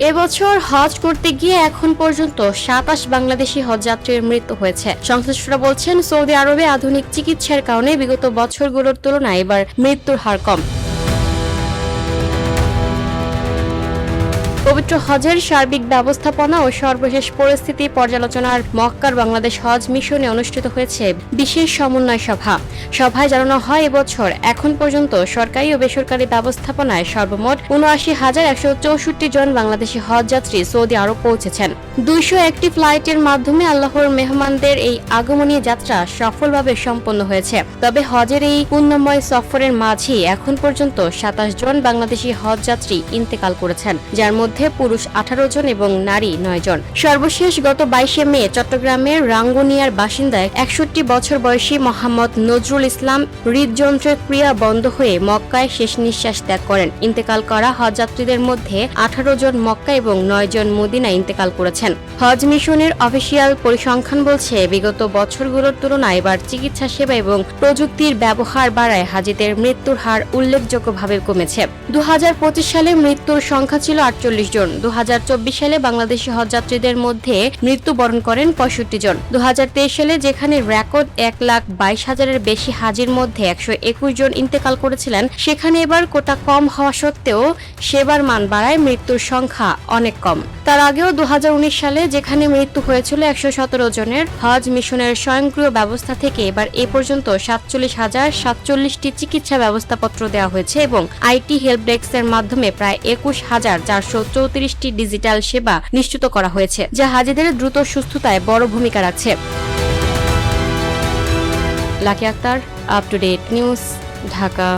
এবছর হজ করতে গিয়ে এখন পর্যন্ত ২৭ বাংলাদেশি হজযাত্রীর মৃত্যু হয়েছে। সংশ্লিষ্টরা বলছেন, সৌদি আরবে আধুনিক চিকিৎসার কারণে বিগত বছরগুলোর তুলনায় এবার মৃত্যুর হার কম। পবিত্র হজের সার্বিক ব্যবস্থাপনা ও সর্বশেষ পরিস্থিতি পর্যালোচনার মক্কার বাংলাদেশ হজ মিশনে অনুষ্ঠিত হয়েছে বিশেষ সমন্বয় সভা। সভায় জানানো হয়, এবছর এখন পর্যন্ত সরকারি ও বেসরকারি ব্যবস্থাপনায় সর্বমোট ৭৯,১৬৪ জন বাংলাদেশি হজযাত্রী সৌদি আরব পৌঁছেছেন। ২০১টি ফ্লাইটের মাধ্যমে আল্লাহর মেহমানদের এই আগমনী যাত্রা সফলভাবে সম্পন্ন হয়েছে। তবে হজের এই পুণ্যময় সফরের মাঝেই এখন পর্যন্ত ২৭ জন বাংলাদেশি হজযাত্রী ইন্তেকাল করেছেন, যার মধ্যে পুরুষ ১৮ জন এবং নারী ৯ জন। সর্বশেষ গত ২২শে মে চট্টগ্রামের রাঙ্গুনিয়ার বাসিন্দা ৬১ বছর বয়সী মোহাম্মদ নজরুল ইসলাম হৃদযন্ত্রের ক্রিয়া বন্ধ হয়ে মক্কায় শেষ নিঃশ্বাস ত্যাগ করেন। ইন্তেকাল করা হজযাত্রীদের মধ্যে ১৮ জন মক্কা এবং ৯ জন মদিনায় ইন্তেকাল করেছেন। হজ মিশনের অফিসিয়াল পরিসংখ্যান বলছে, বিগত বছরগুলোর তুলনায় এবার চিকিৎসা সেবা এবং প্রযুক্তির ব্যবহার বাড়ায় হাজিদের মৃত্যুর হার উল্লেখযোগ্যভাবে কমেছে। ২০২৫ সালে মৃত্যুর সংখ্যা ছিল ৪৮ জন। ২০২৪ সালে বাংলাদেশি হজযাত্রীদের মধ্যে মৃত্যুবরণ করেন ৬৫ জন। ২০২৩ সালে যেখানে রেকর্ড ১,২২,০০০-এর বেশি হাজির মধ্যে ১২১ জন ইন্তেকাল করেছিলেন, সেখানে এবার কোটা কম হওয়া সত্ত্বেও সেবার মান বাড়ায় মৃত্যুর সংখ্যা অনেক কম। তার আগেও ২০১৯ সালে যেখানে মৃত্যু হয়েছিল ১১৭ জনের, হজ মিশনের স্বয়ংক্রিয় ব্যবস্থা থেকে এবার এ পর্যন্ত ৪৭,০৪৭টি চিকিৎসা ব্যবস্থাপত্র দেওয়া হয়েছে এবং আইটি হেল্প ডেস্কের মাধ্যমে প্রায় ২১,৪34টি ডিজিটাল সেবা নিশ্চিত করা হয়েছে, যা হাজিদের দ্রুত সুস্থতায় বড় ভূমিকা রাখছে। Lucky Akter, up to date news, Dhaka.